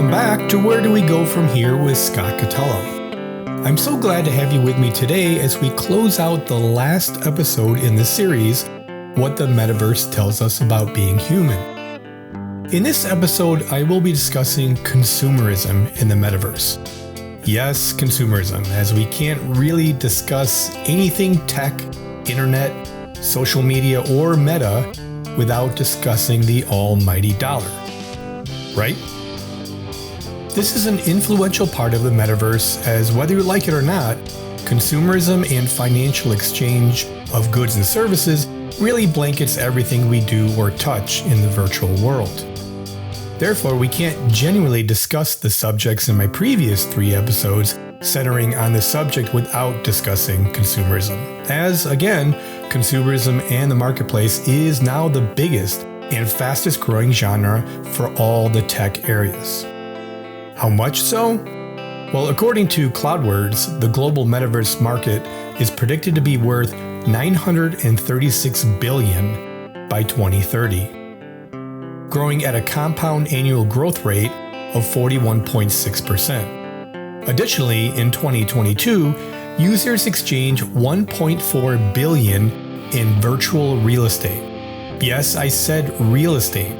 welcome back to Where Do We Go From Here with Scott Catello. I'm so glad to have you with me today as we close out the last episode in this series, What the Metaverse Tells Us About Being Human. In this episode, I will be discussing consumerism in the metaverse. Yes, consumerism, as we can't really discuss anything tech, internet, social media, or meta without discussing the almighty dollar. Right? This is an influential part of the metaverse, as whether you like it or not, consumerism and financial exchange of goods and services really blankets everything we do or touch in the virtual world. Therefore, we can't genuinely discuss the subjects in my previous 3 episodes centering on the subject without discussing consumerism, as, again, consumerism and the marketplace is now the biggest and fastest growing genre for all the tech areas. How much so? Well, according to CloudWords, the global metaverse market is predicted to be worth $936 billion by 2030, growing at a compound annual growth rate of 41.6%. Additionally, in 2022, users exchanged $1.4 billion in virtual real estate. Yes, I said real estate,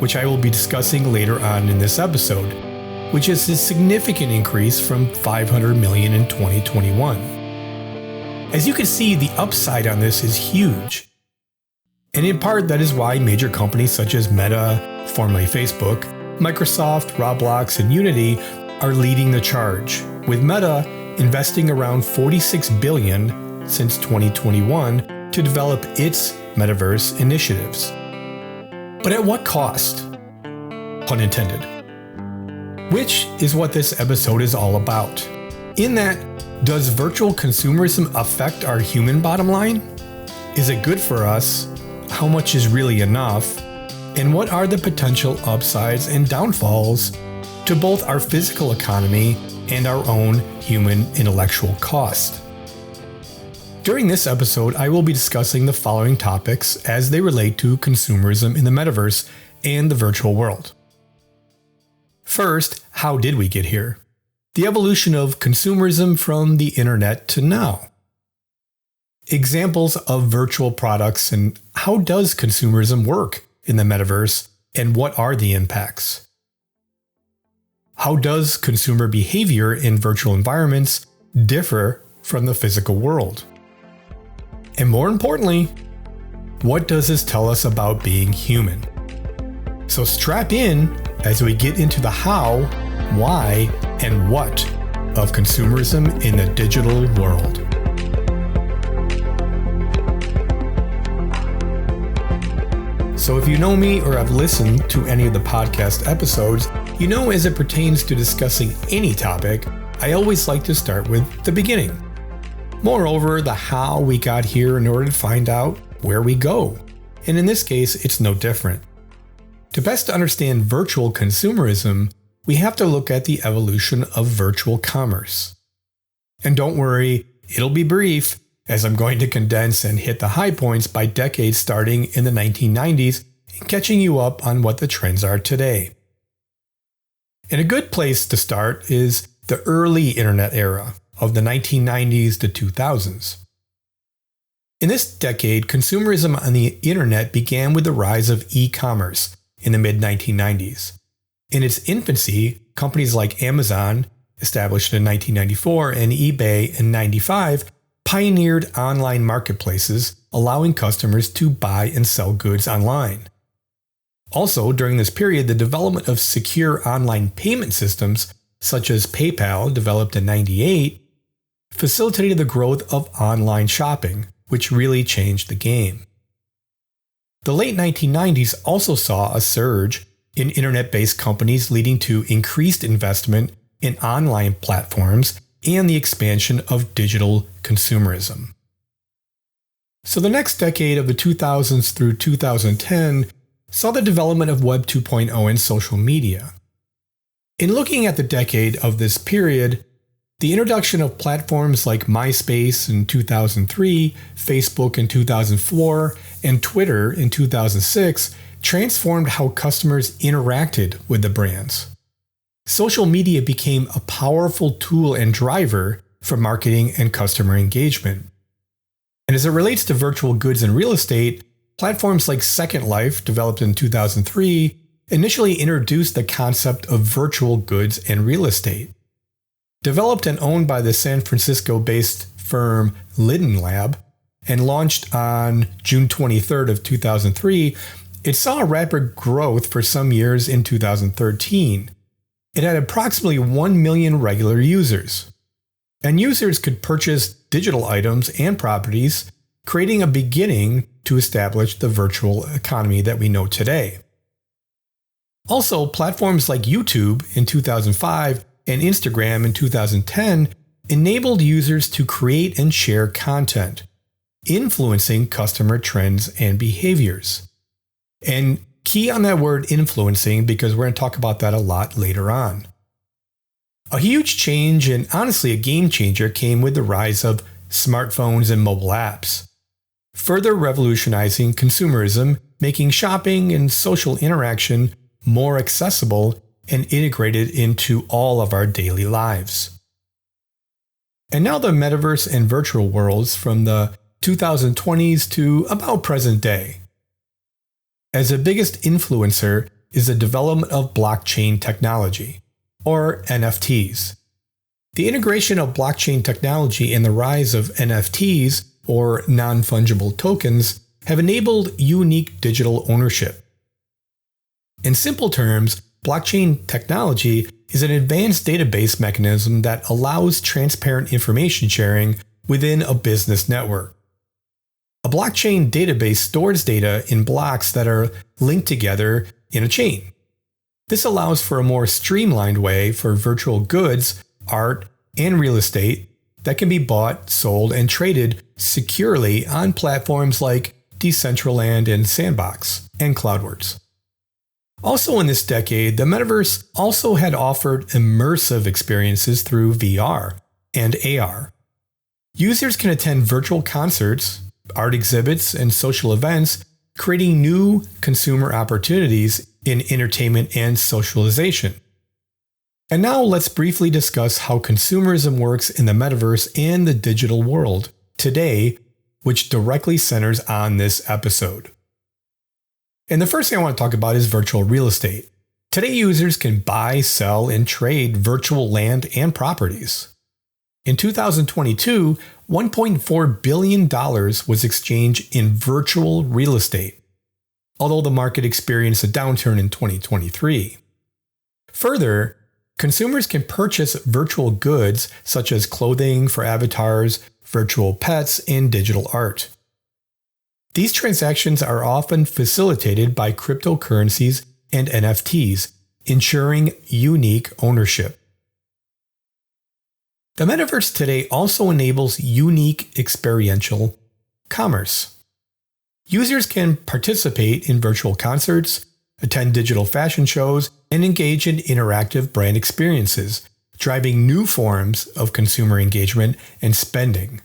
which I will be discussing later on in this episode, which is a significant increase from $500 million in 2021. As you can see, the upside on this is huge. And in part, that is why major companies such as Meta, formerly Facebook, Microsoft, Roblox, and Unity are leading the charge, with Meta investing around $46 billion since 2021 to develop its metaverse initiatives. But at what cost? Pun intended. Which is what this episode is all about. In that, does virtual consumerism affect our human bottom line? Is it good for us? How much is really enough? And what are the potential upsides and downfalls to both our physical economy and our own human intellectual cost? During this episode, I will be discussing the following topics as they relate to consumerism in the metaverse and the virtual world. First, how did we get here? The evolution of consumerism from the internet to now. Examples of virtual products and how does consumerism work in the metaverse and what are the impacts? How does consumer behavior in virtual environments differ from the physical world? And more importantly, what does this tell us about being human? So strap in as we get into the how, why, and what of consumerism in the digital world. So if you know me or have listened to any of the podcast episodes, you know as it pertains to discussing any topic, I always like to start with the beginning. Moreover, the how we got here in order to find out where we go. And in this case, it's no different. To best understand virtual consumerism, we have to look at the evolution of virtual commerce. And don't worry, it'll be brief, as I'm going to condense and hit the high points by decades starting in the 1990s and catching you up on what the trends are today. And a good place to start is the early internet era of the 1990s to 2000s. In this decade, consumerism on the internet began with the rise of e-commerce in the mid-1990s. In its infancy, companies like Amazon, established in 1994, and eBay in 1995, pioneered online marketplaces, allowing customers to buy and sell goods online. Also, during this period, the development of secure online payment systems, such as PayPal, developed in 1998, facilitated the growth of online shopping, which really changed the game. The late 1990s also saw a surge in internet-based companies, leading to increased investment in online platforms and the expansion of digital consumerism. So the next decade of the 2000s through 2010 saw the development of Web 2.0 and social media. In looking at the decade of this period, the introduction of platforms like MySpace in 2003, Facebook in 2004, and Twitter in 2006 transformed how customers interacted with the brands. social media became a powerful tool and driver for marketing and customer engagement. And as it relates to virtual goods and real estate, platforms like Second Life, developed in 2003, initially introduced the concept of virtual goods and real estate. Developed and owned by the San Francisco-based firm Lidden Lab and launched on June 23rd of 2003, it saw a rapid growth for some years in 2013. It had approximately 1 million regular users. And users could purchase digital items and properties, creating a beginning to establish the virtual economy that we know today. Also, platforms like YouTube in 2005 and Instagram in 2010 enabled users to create and share content, influencing customer trends and behaviors. And key on that word influencing, because we're going to talk about that a lot later on. A huge change, and honestly a game changer, came with the rise of smartphones and mobile apps, further revolutionizing consumerism, making shopping and social interaction more accessible and integrated into all of our daily lives. And now the metaverse and virtual worlds from the 2020s to about present day. As the biggest influencer is the development of blockchain technology, or NFTs. The integration of blockchain technology and the rise of NFTs, or non-fungible tokens, have enabled unique digital ownership. In simple terms, blockchain technology is an advanced database mechanism that allows transparent information sharing within a business network. A blockchain database stores data in blocks that are linked together in a chain. This allows for a more streamlined way for virtual goods, art, and real estate that can be bought, sold, and traded securely on platforms like Decentraland and Sandbox and Cloudworks. Also in this decade, the metaverse also had offered immersive experiences through VR and AR. Users can attend virtual concerts, art exhibits, and social events, creating new consumer opportunities in entertainment and socialization. And now let's briefly discuss how consumerism works in the metaverse and the digital world today, which directly centers on this episode. And the first thing I want to talk about is virtual real estate. Today, users can buy, sell, and trade virtual land and properties. In 2022, $1.4 billion was exchanged in virtual real estate, although the market experienced a downturn in 2023. Further, consumers can purchase virtual goods such as clothing for avatars, virtual pets, and digital art. These transactions are often facilitated by cryptocurrencies and NFTs, ensuring unique ownership. The metaverse today also enables unique experiential commerce. Users can participate in virtual concerts, attend digital fashion shows, and engage in interactive brand experiences, driving new forms of consumer engagement and spending.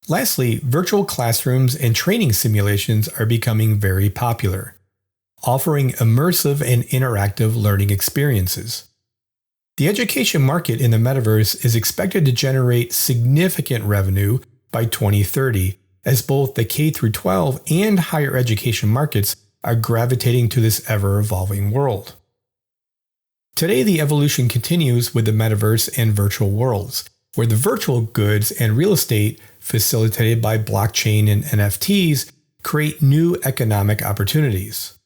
Lastly, virtual classrooms and training simulations are becoming very popular, offering immersive and interactive learning experiences. The education market in the metaverse is expected to generate significant revenue by 2030, as both the K-12 and higher education markets are gravitating to this ever-evolving world. Today, the evolution continues with the metaverse and virtual worlds, where the virtual goods and real estate facilitated by blockchain and NFTs create new economic opportunities.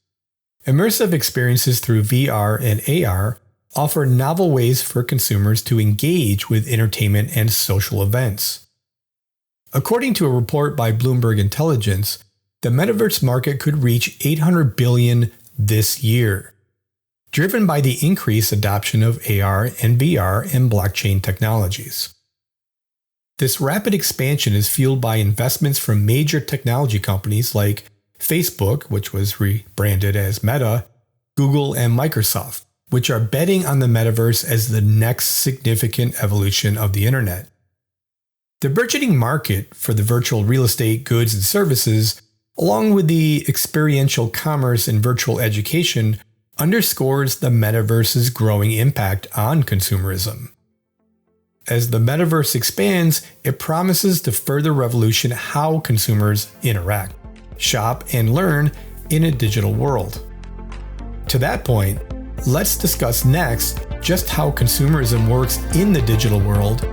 Immersive experiences through VR and AR offer novel ways for consumers to engage with entertainment and social events. According to a report by Bloomberg Intelligence, the metaverse market could reach $800 billion this year, driven by the increased adoption of AR and VR and blockchain technologies. This rapid expansion is fueled by investments from major technology companies like Facebook, which was rebranded as Meta, Google, and Microsoft, which are betting on the metaverse as the next significant evolution of the internet. The burgeoning market for the virtual real estate goods and services, along with the experiential commerce and virtual education, underscores the metaverse's growing impact on consumerism. As the metaverse expands, it promises to further revolution how consumers interact, shop, and learn in a digital world. To that point, let's discuss next just how consumerism works in the digital world,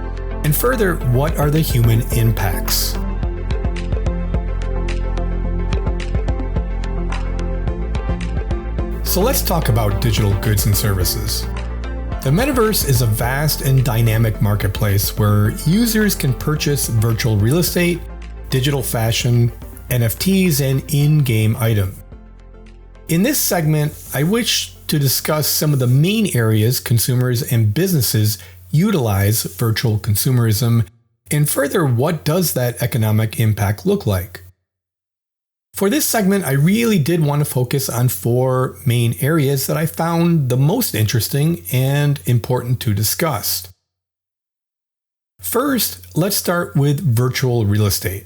and further, what are the human impacts? So let's talk about digital goods and services. The metaverse is a vast and dynamic marketplace where users can purchase virtual real estate, digital fashion, NFTs, and in-game items. In this segment, I wish to discuss some of the main areas consumers and businesses utilize virtual consumerism, and further, what does that economic impact look like? For this segment, I really did want to focus on 4 main areas that I found the most interesting and important to discuss. First, let's start with virtual real estate.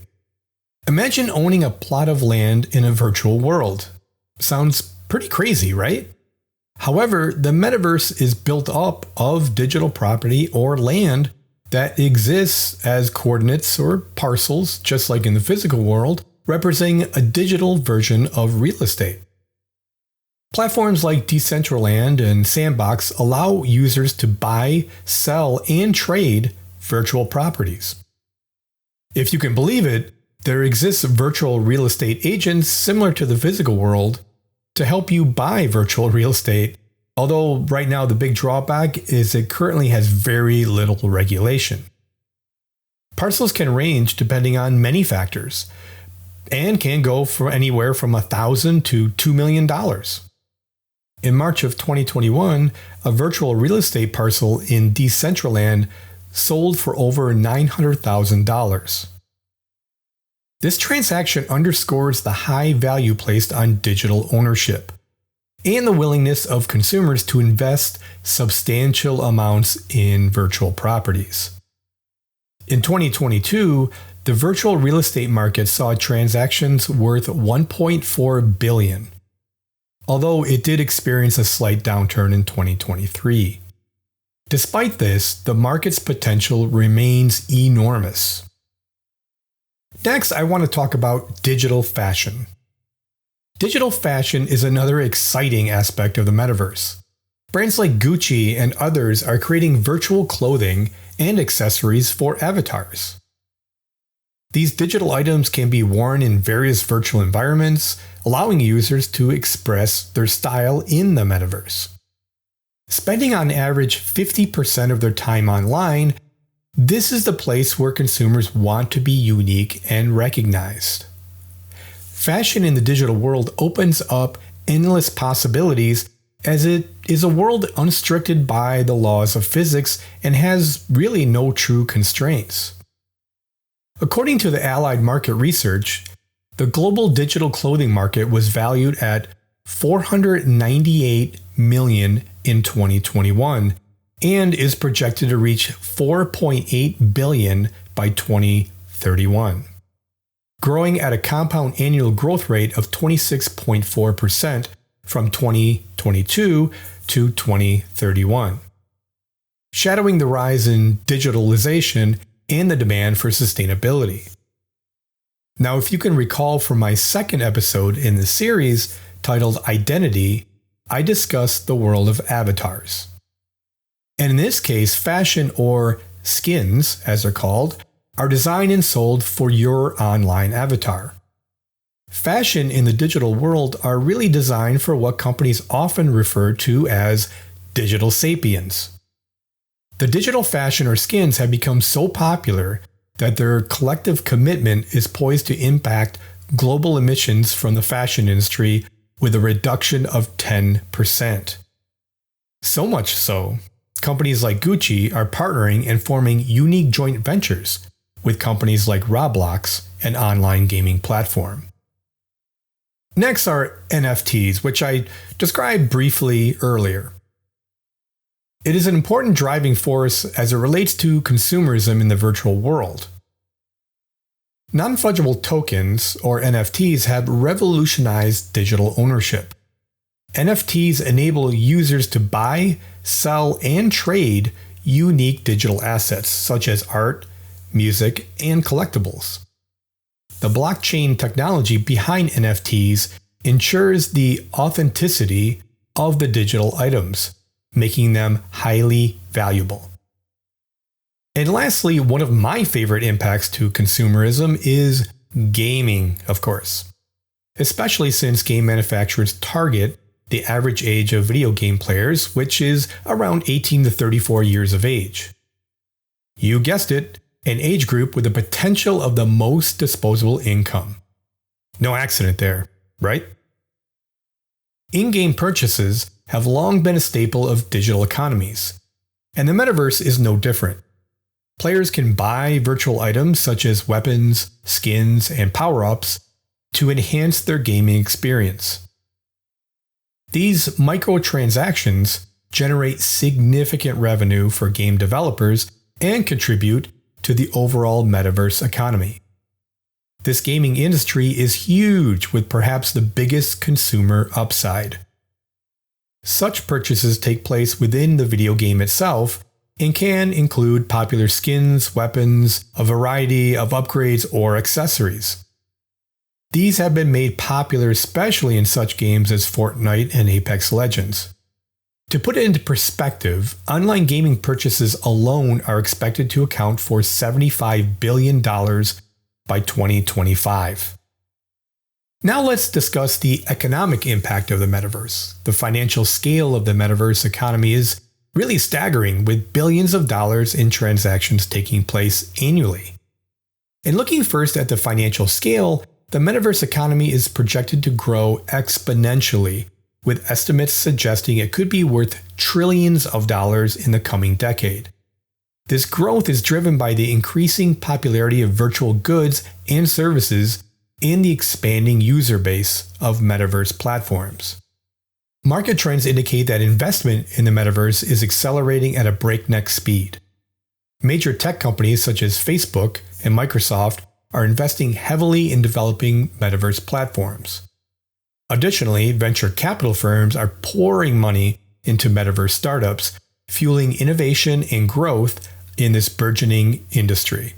Imagine owning a plot of land in a virtual world. Sounds pretty crazy, right? However, the metaverse is built up of digital property or land that exists as coordinates or parcels, just like in the physical world, representing a digital version of real estate. Platforms like Decentraland and Sandbox allow users to buy, sell, and trade virtual properties. If you can believe it, there exists virtual real estate agents similar to the physical world to help you buy virtual real estate, although right now the big drawback is it currently has very little regulation. Parcels can range depending on many factors, and can go for anywhere from $1,000 to $2 million. In March of 2021, a virtual real estate parcel in Decentraland sold for over $900,000. This transaction underscores the high value placed on digital ownership and the willingness of consumers to invest substantial amounts in virtual properties. In 2022, the virtual real estate market saw transactions worth $1.4 billion, although it did experience a slight downturn in 2023. Despite this, the market's potential remains enormous. Next, I want to talk about digital fashion. Digital fashion is another exciting aspect of the metaverse. Brands like Gucci and others are creating virtual clothing and accessories for avatars. These digital items can be worn in various virtual environments, allowing users to express their style in the metaverse. Spending on average 50% of their time online, this is the place where consumers want to be unique and recognized. Fashion in the digital world opens up endless possibilities, as it is a world unrestricted by the laws of physics and has really no true constraints. According to the Allied Market Research, the global digital clothing market was valued at $498 million in 2021 and is projected to reach $4.8 billion by 2031, growing at a compound annual growth rate of 26.4% from 2022 to 2031, shadowing the rise in digitalization and the demand for sustainability. Now, if you can recall from my second episode in the series titled Identity, I discussed the world of avatars. And in this case, fashion, or skins as they're called, are designed and sold for your online avatar. Fashion in the digital world are really designed for what companies often refer to as digital sapiens. The digital fashion or skins have become so popular that their collective commitment is poised to impact global emissions from the fashion industry with a reduction of 10%. So much so, companies like Gucci are partnering and forming unique joint ventures with companies like Roblox, an online gaming platform. Next are NFTs, which I described briefly earlier. It is an important driving force as it relates to consumerism in the virtual world. Non-fungible tokens, or NFTs, have revolutionized digital ownership. NFTs enable users to buy, sell, and trade unique digital assets such as art, music, and collectibles. The blockchain technology behind NFTs ensures the authenticity of the digital items, making them highly valuable. And lastly, one of my favorite impacts to consumerism is gaming, of course, especially since game manufacturers target the average age of video game players, which is around 18 to 34 years of age. You guessed it, an age group with the potential of the most disposable income. No accident there, right? In-game purchases have long been a staple of digital economies, and the metaverse is no different. Players can buy virtual items such as weapons, skins, and power-ups to enhance their gaming experience. These microtransactions generate significant revenue for game developers and contribute to the overall metaverse economy. This gaming industry is huge, with perhaps the biggest consumer upside. Such purchases take place within the video game itself and can include popular skins, weapons, a variety of upgrades, or accessories. These have been made popular especially in such games as Fortnite and Apex Legends. To put it into perspective, online gaming purchases alone are expected to account for $75 billion by 2025. Now let's discuss the economic impact of the metaverse. The financial scale of the metaverse economy is really staggering, with billions of dollars in transactions taking place annually. And looking first at the financial scale, the metaverse economy is projected to grow exponentially, with estimates suggesting it could be worth trillions of dollars in the coming decade. This growth is driven by the increasing popularity of virtual goods and services and the expanding user base of metaverse platforms. Market trends indicate that investment in the metaverse is accelerating at a breakneck speed. Major tech companies such as Facebook and Microsoft are investing heavily in developing metaverse platforms. Additionally, venture capital firms are pouring money into metaverse startups, fueling innovation and growth in this burgeoning industry.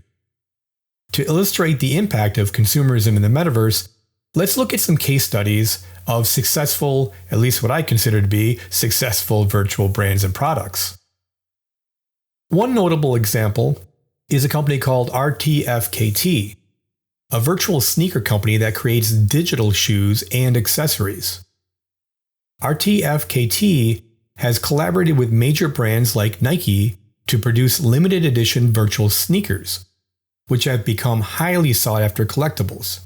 To illustrate the impact of consumerism in the metaverse, let's look at some case studies of successful, at least what I consider to be, successful virtual brands and products. One notable example is a company called RTFKT, a virtual sneaker company that creates digital shoes and accessories. RTFKT has collaborated with major brands like Nike to produce limited edition virtual sneakers, which have become highly sought after collectibles.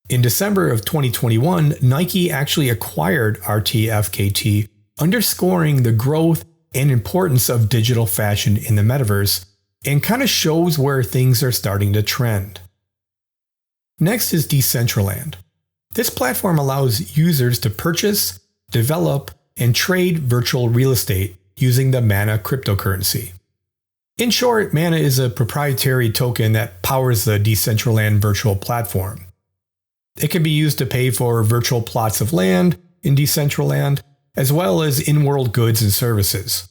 In December of 2021, Nike actually acquired RTFKT, underscoring the growth and importance of digital fashion in the metaverse, and kind of shows where things are starting to trend. Next is Decentraland. This platform allows users to purchase, develop, and trade virtual real estate using the Mana cryptocurrency. In short, Mana is a proprietary token that powers the Decentraland virtual platform. It can be used to pay for virtual plots of land in Decentraland, as well as in-world goods and services.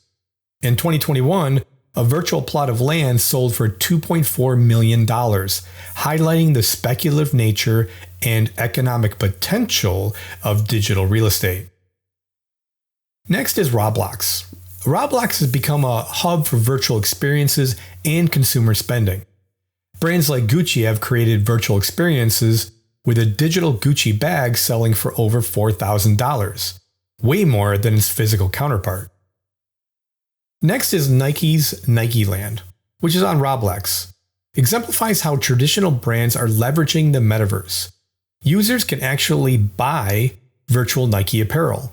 In 2021, a virtual plot of land sold for $2.4 million, highlighting the speculative nature and economic potential of digital real estate. Next is Roblox. Roblox has become a hub for virtual experiences and consumer spending. Brands like Gucci have created virtual experiences with a digital Gucci bag selling for over $4,000, way more than its physical counterpart. Next is Nike's Nikeland, which is on Roblox. Exemplifies how traditional brands are leveraging the metaverse. Users can actually buy virtual Nike apparel,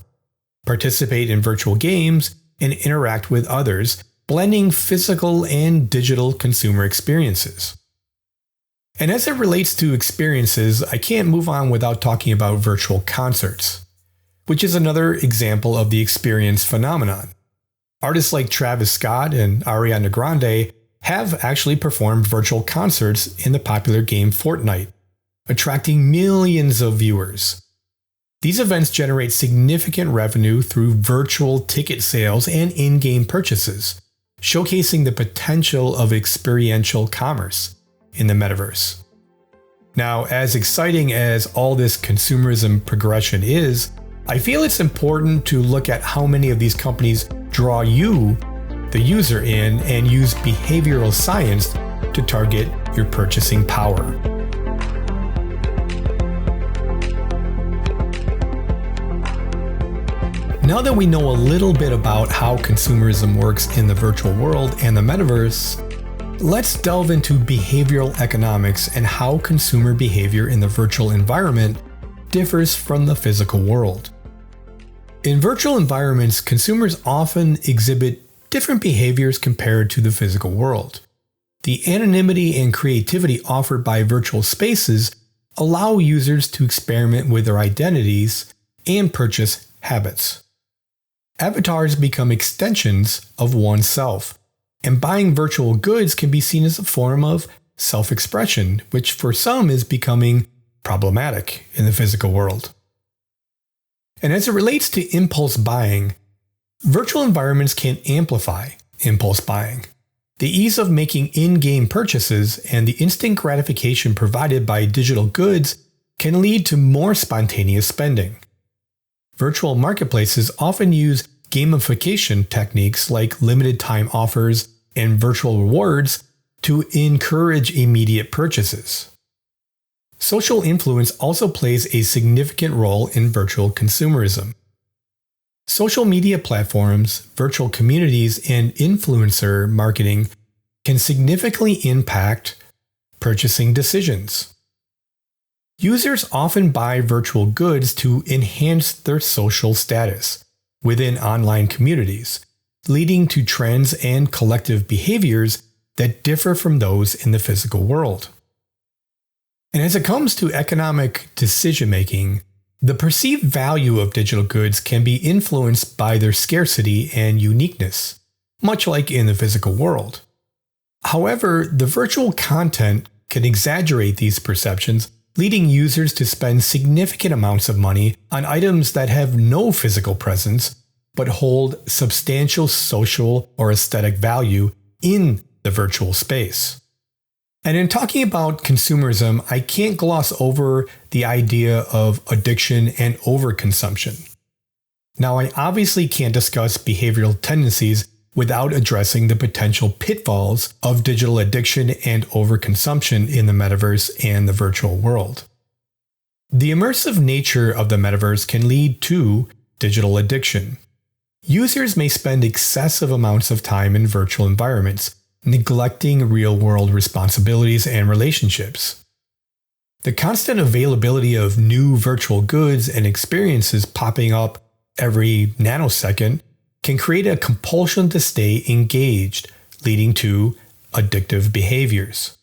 participate in virtual games, and interact with others, blending physical and digital consumer experiences. And as it relates to experiences, I can't move on without talking about virtual concerts, which is another example of the experience phenomenon. Artists like Travis Scott and Ariana Grande have actually performed virtual concerts in the popular game Fortnite, attracting millions of viewers. These events generate significant revenue through virtual ticket sales and in-game purchases, showcasing the potential of experiential commerce in the metaverse. Now, as exciting as all this consumerism progression is, I feel it's important to look at how many of these companies draw you, the user, in and use behavioral science to target your purchasing power. Now that we know a little bit about how consumerism works in the virtual world and the metaverse, let's delve into behavioral economics and how consumer behavior in the virtual environment differs from the physical world. In virtual environments, consumers often exhibit different behaviors compared to the physical world. The anonymity and creativity offered by virtual spaces allow users to experiment with their identities and purchase habits. Avatars become extensions of oneself, and buying virtual goods can be seen as a form of self-expression, which for some is becoming problematic in the physical world. And as it relates to impulse buying, virtual environments can amplify impulse buying. The ease of making in-game purchases and the instant gratification provided by digital goods can lead to more spontaneous spending. Virtual marketplaces often use gamification techniques like limited time offers and virtual rewards to encourage immediate purchases. Social influence also plays a significant role in virtual consumerism. Social media platforms, virtual communities, and influencer marketing can significantly impact purchasing decisions. Users often buy virtual goods to enhance their social status within online communities, leading to trends and collective behaviors that differ from those in the physical world. And as it comes to economic decision-making, the perceived value of digital goods can be influenced by their scarcity and uniqueness, much like in the physical world. However, the virtual content can exaggerate these perceptions, leading users to spend significant amounts of money on items that have no physical presence but hold substantial social or aesthetic value in the virtual space. And in talking about consumerism, I can't gloss over the idea of addiction and overconsumption. Now, I obviously can't discuss behavioral tendencies without addressing the potential pitfalls of digital addiction and overconsumption in the metaverse and the virtual world. The immersive nature of the metaverse can lead to digital addiction. Users may spend excessive amounts of time in virtual environments, neglecting real-world responsibilities and relationships. The constant availability of new virtual goods and experiences popping up every nanosecond can create a compulsion to stay engaged, leading to addictive behaviors.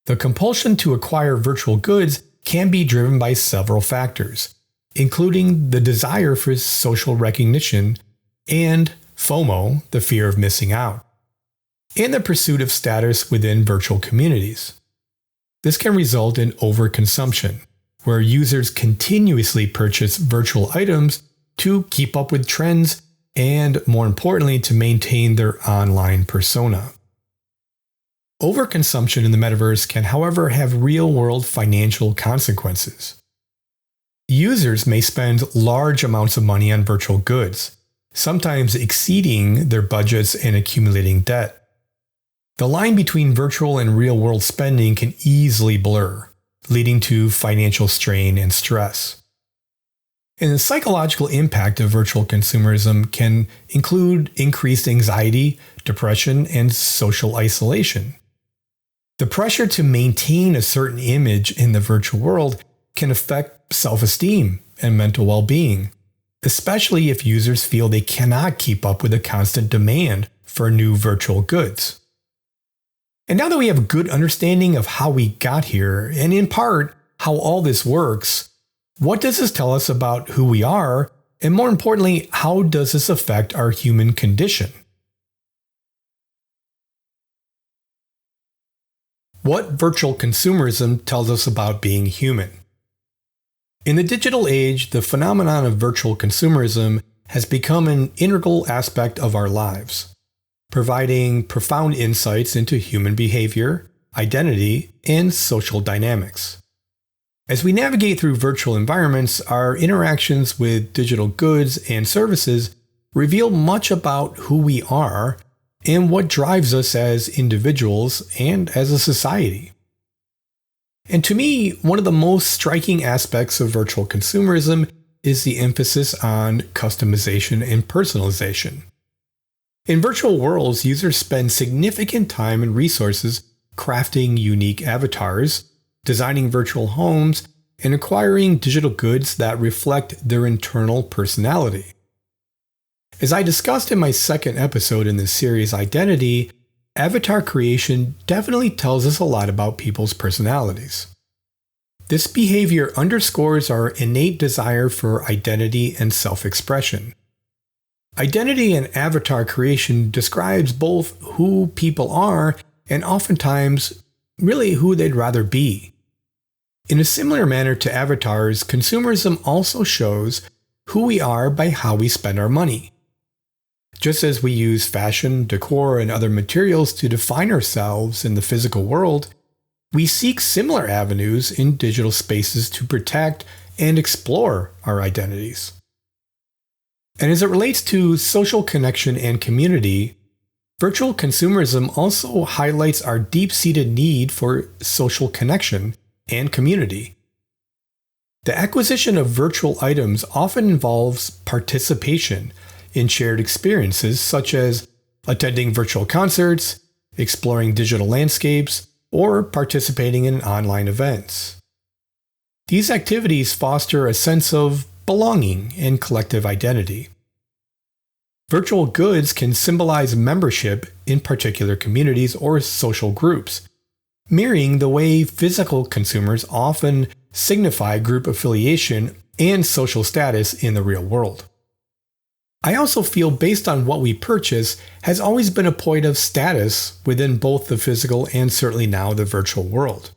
The compulsion to acquire virtual goods can be driven by several factors, including the desire for social recognition and FOMO, the fear of missing out, and the pursuit of status within virtual communities. This can result in overconsumption, where users continuously purchase virtual items to keep up with trends and, more importantly, to maintain their online persona. Overconsumption in the metaverse can, however, have real-world financial consequences. Users may spend large amounts of money on virtual goods, sometimes exceeding their budgets and accumulating debt. The line between virtual and real-world spending can easily blur, leading to financial strain and stress. And the psychological impact of virtual consumerism can include increased anxiety, depression, and social isolation. The pressure to maintain a certain image in the virtual world can affect self-esteem and mental well-being, especially if users feel they cannot keep up with the constant demand for new virtual goods. And now that we have a good understanding of how we got here, and in part, how all this works, what does this tell us about who we are, and more importantly, how does this affect our human condition? What virtual consumerism tells us about being human. In the digital age, the phenomenon of virtual consumerism has become an integral aspect of our lives, providing profound insights into human behavior, identity, and social dynamics. As we navigate through virtual environments, our interactions with digital goods and services reveal much about who we are and what drives us as individuals and as a society. And to me, one of the most striking aspects of virtual consumerism is the emphasis on customization and personalization. In virtual worlds, users spend significant time and resources crafting unique avatars, designing virtual homes, and acquiring digital goods that reflect their internal personality. As I discussed in my second episode in this series, Identity, avatar creation definitely tells us a lot about people's personalities. This behavior underscores our innate desire for identity and self-expression. Identity and avatar creation describes both who people are and oftentimes really who they'd rather be. In a similar manner to avatars, consumerism also shows who we are by how we spend our money. Just as we use fashion, decor, and other materials to define ourselves in the physical world, we seek similar avenues in digital spaces to protect and explore our identities. And as it relates to social connection and community, virtual consumerism also highlights our deep-seated need for social connection and community. The acquisition of virtual items often involves participation in shared experiences such as attending virtual concerts, exploring digital landscapes, or participating in online events. These activities foster a sense of belonging and collective identity. Virtual goods can symbolize membership in particular communities or social groups, mirroring the way physical consumers often signify group affiliation and social status in the real world. I also feel based on what we purchase has always been a point of status within both the physical and certainly now the virtual world.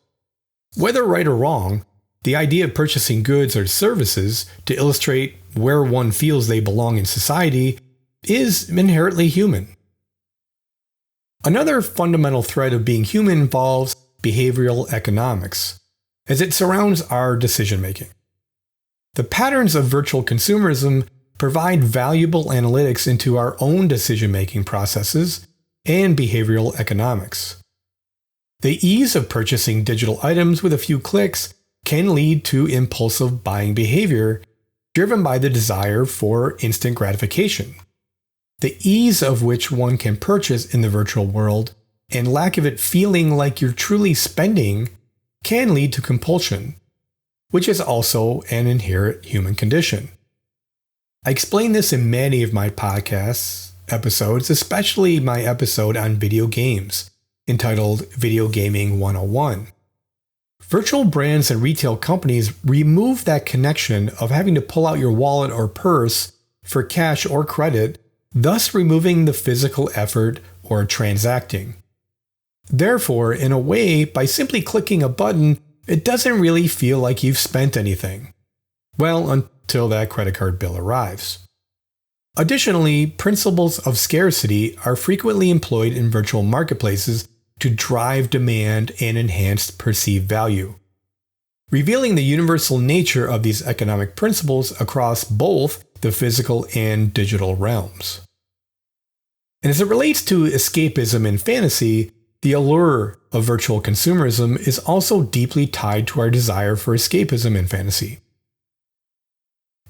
Whether right or wrong, the idea of purchasing goods or services to illustrate where one feels they belong in society is inherently human. Another fundamental thread of being human involves behavioral economics, as it surrounds our decision-making. The patterns of virtual consumerism provide valuable analytics into our own decision-making processes and behavioral economics. The ease of purchasing digital items with a few clicks can lead to impulsive buying behavior driven by the desire for instant gratification. The ease of which one can purchase in the virtual world and lack of it feeling like you're truly spending can lead to compulsion, which is also an inherent human condition. I explain this in many of my podcast episodes, especially my episode on video games, entitled Video Gaming 101. Virtual brands and retail companies remove that connection of having to pull out your wallet or purse for cash or credit, thus removing the physical effort or transacting. Therefore, in a way, by simply clicking a button, it doesn't really feel like you've spent anything. Well, until that credit card bill arrives. Additionally, principles of scarcity are frequently employed in virtual marketplaces to drive demand and enhance perceived value, revealing the universal nature of these economic principles across both the physical and digital realms. And as it relates to escapism and fantasy, the allure of virtual consumerism is also deeply tied to our desire for escapism and fantasy.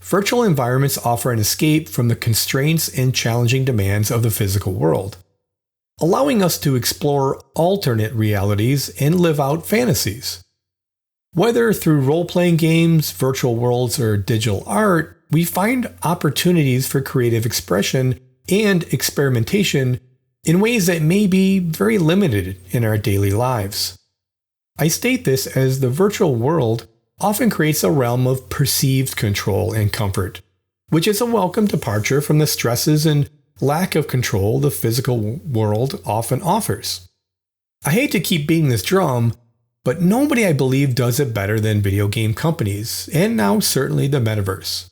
Virtual environments offer an escape from the constraints and challenging demands of the physical world, allowing us to explore alternate realities and live out fantasies. Whether through role-playing games, virtual worlds, or digital art, we find opportunities for creative expression and experimentation in ways that may be very limited in our daily lives. I state this as the virtual world often creates a realm of perceived control and comfort, which is a welcome departure from the stresses and lack of control the physical world often offers. I hate to keep beating this drum, but nobody, I believe, does it better than video game companies, and now certainly the Metaverse.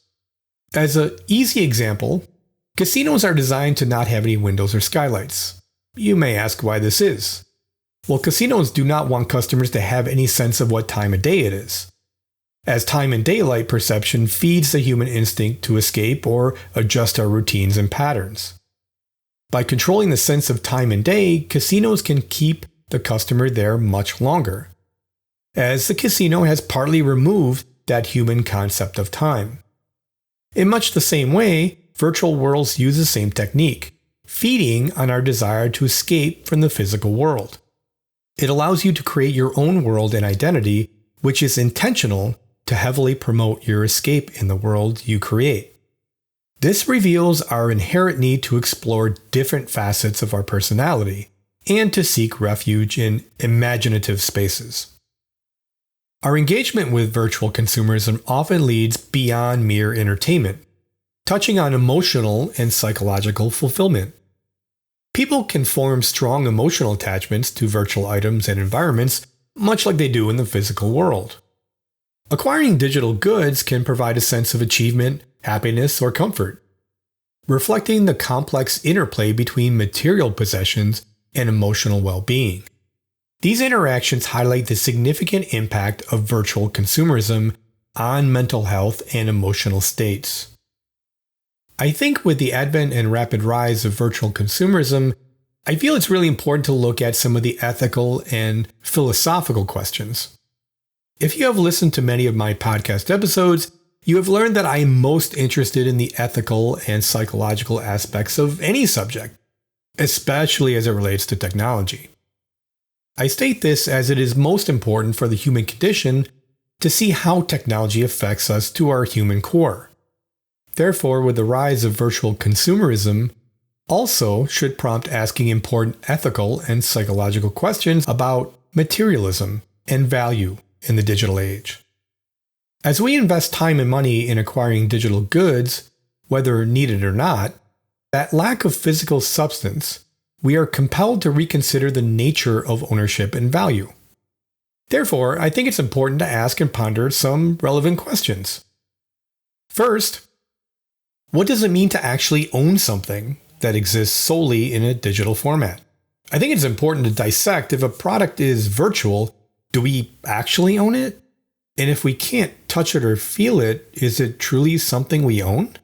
As an easy example, casinos are designed to not have any windows or skylights. You may ask why this is. Well, casinos do not want customers to have any sense of what time of day it is, as time and daylight perception feeds the human instinct to escape or adjust our routines and patterns. By controlling the sense of time and day, casinos can keep the customer there much longer, as the casino has partly removed that human concept of time. In much the same way, virtual worlds use the same technique, feeding on our desire to escape from the physical world. It allows you to create your own world and identity, which is intentional to heavily promote your escape in the world you create. This reveals our inherent need to explore different facets of our personality and to seek refuge in imaginative spaces. Our engagement with virtual consumerism often leads beyond mere entertainment, touching on emotional and psychological fulfillment. People can form strong emotional attachments to virtual items and environments, much like they do in the physical world. Acquiring digital goods can provide a sense of achievement, happiness, or comfort, reflecting the complex interplay between material possessions and emotional well-being. These interactions highlight the significant impact of virtual consumerism on mental health and emotional states. I think with the advent and rapid rise of virtual consumerism, I feel it's really important to look at some of the ethical and philosophical questions. If you have listened to many of my podcast episodes, you have learned that I am most interested in the ethical and psychological aspects of any subject, especially as it relates to technology. I state this as it is most important for the human condition to see how technology affects us to our human core. Therefore, with the rise of virtual consumerism, also should prompt asking important ethical and psychological questions about materialism and value in the digital age. As we invest time and money in acquiring digital goods, whether needed or not, that lack of physical substance, we are compelled to reconsider the nature of ownership and value. Therefore, I think it's important to ask and ponder some relevant questions. First, what does it mean to actually own something that exists solely in a digital format? I think it's important to dissect if a product is virtual, do we actually own it? And if we can't touch it or feel it, is it truly something we own?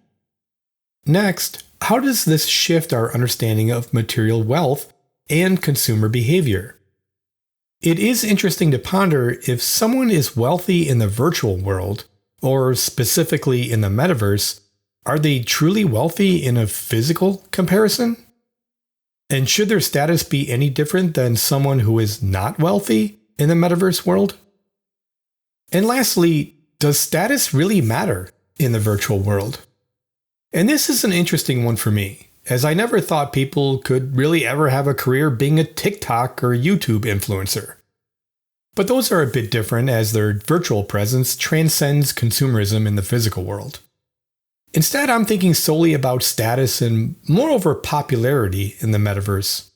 Next, how does this shift our understanding of material wealth and consumer behavior? It is interesting to ponder if someone is wealthy in the virtual world, or specifically in the metaverse, are they truly wealthy in a physical comparison? And should their status be any different than someone who is not wealthy in the metaverse world? And lastly, does status really matter in the virtual world? And this is an interesting one for me, as I never thought people could really ever have a career being a TikTok or YouTube influencer. But those are a bit different as their virtual presence transcends consumerism in the physical world. Instead, I'm thinking solely about status and moreover popularity in the metaverse.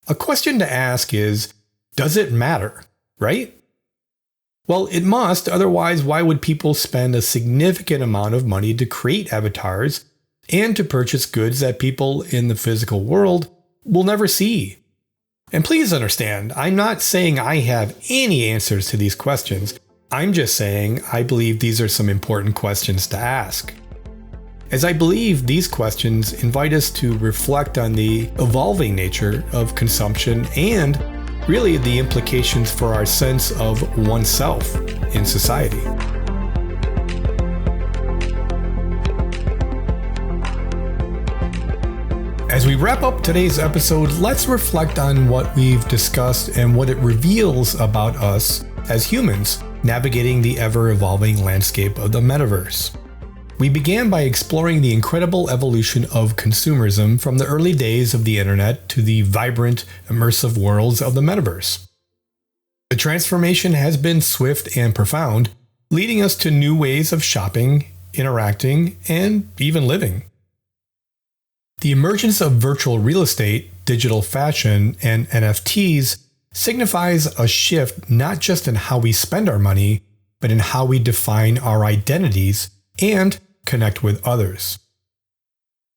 A question to ask is, does it matter, right? Well, it must, otherwise why would people spend a significant amount of money to create avatars and to purchase goods that people in the physical world will never see? And please understand, I'm not saying I have any answers to these questions. I'm just saying I believe these are some important questions to ask. As I believe these questions invite us to reflect on the evolving nature of consumption and really the implications for our sense of oneself in society. As we wrap up today's episode, let's reflect on what we've discussed and what it reveals about us as humans navigating the ever-evolving landscape of the metaverse. We began by exploring the incredible evolution of consumerism from the early days of the internet to the vibrant, immersive worlds of the metaverse. The transformation has been swift and profound, leading us to new ways of shopping, interacting, and even living. The emergence of virtual real estate, digital fashion, and NFTs signifies a shift not just in how we spend our money, but in how we define our identities and connect with others.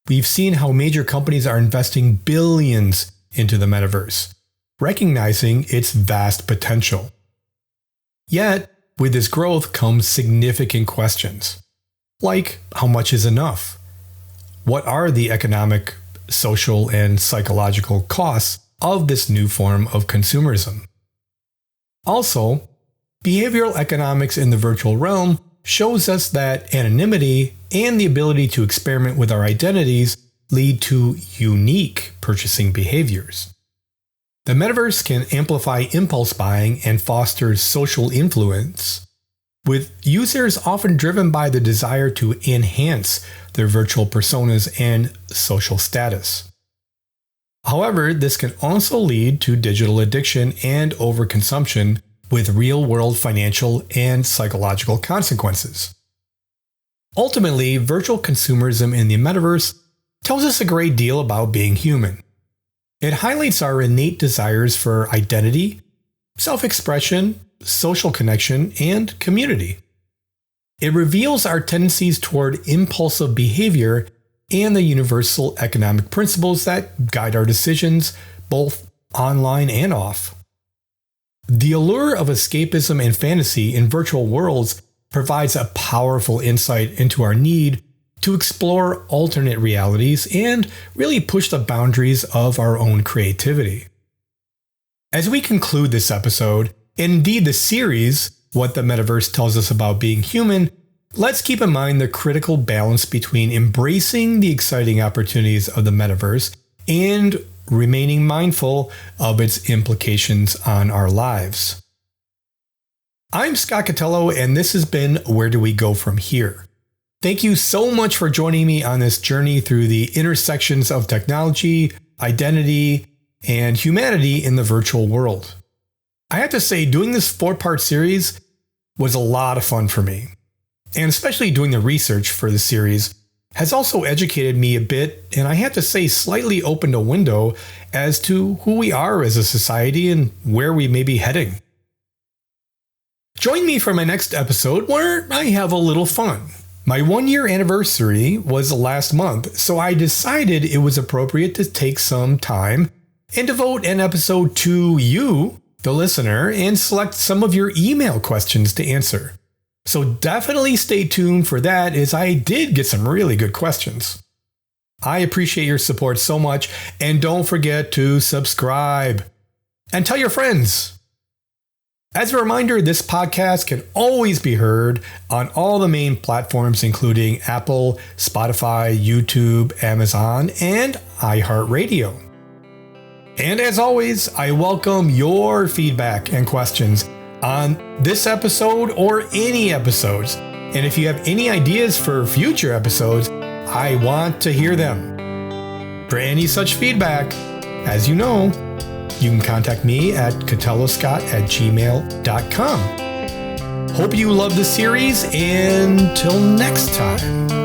We've seen how major companies are investing billions into the metaverse, recognizing its vast potential. Yet, with this growth comes significant questions, like how much is enough? What are the economic, social, and psychological costs of this new form of consumerism? Also, behavioral economics in the virtual realm shows us that anonymity and the ability to experiment with our identities lead to unique purchasing behaviors. The metaverse can amplify impulse buying and foster social influence, with users often driven by the desire to enhance their virtual personas and social status. However, this can also lead to digital addiction and overconsumption with real-world financial and psychological consequences. Ultimately, virtual consumerism in the metaverse tells us a great deal about being human. It highlights our innate desires for identity, self-expression, social connection, and community. It reveals our tendencies toward impulsive behavior and the universal economic principles that guide our decisions, both online and off. The allure of escapism and fantasy in virtual worlds provides a powerful insight into our need to explore alternate realities and really push the boundaries of our own creativity. As we conclude this episode, and indeed the series, What the Metaverse Tells Us About Being Human, let's keep in mind the critical balance between embracing the exciting opportunities of the metaverse and remaining mindful of its implications on our lives. I'm Scott Catello, and this has been Where Do We Go From Here? Thank you so much for joining me on this journey through the intersections of technology, identity, and humanity in the virtual world. I have to say, doing this 4-part series was a lot of fun for me, and especially doing the research for the series has also educated me a bit, and I have to say slightly opened a window as to who we are as a society and where we may be heading. Join me for my next episode where I have a little fun. My 1-year anniversary was last month, so I decided it was appropriate to take some time and devote an episode to you, the listener, and select some of your email questions to answer. So definitely stay tuned for that, as I did get some really good questions. I appreciate your support so much, and don't forget to subscribe and tell your friends. As a reminder, this podcast can always be heard on all the main platforms, including Apple, Spotify, YouTube, Amazon, and iHeartRadio. And as always, I welcome your feedback and questions on this episode or any episodes. And if you have any ideas for future episodes, I want to hear them. For any such feedback, as you know, you can contact me at catelloscott@gmail.com. Hope you love the series, and till next time.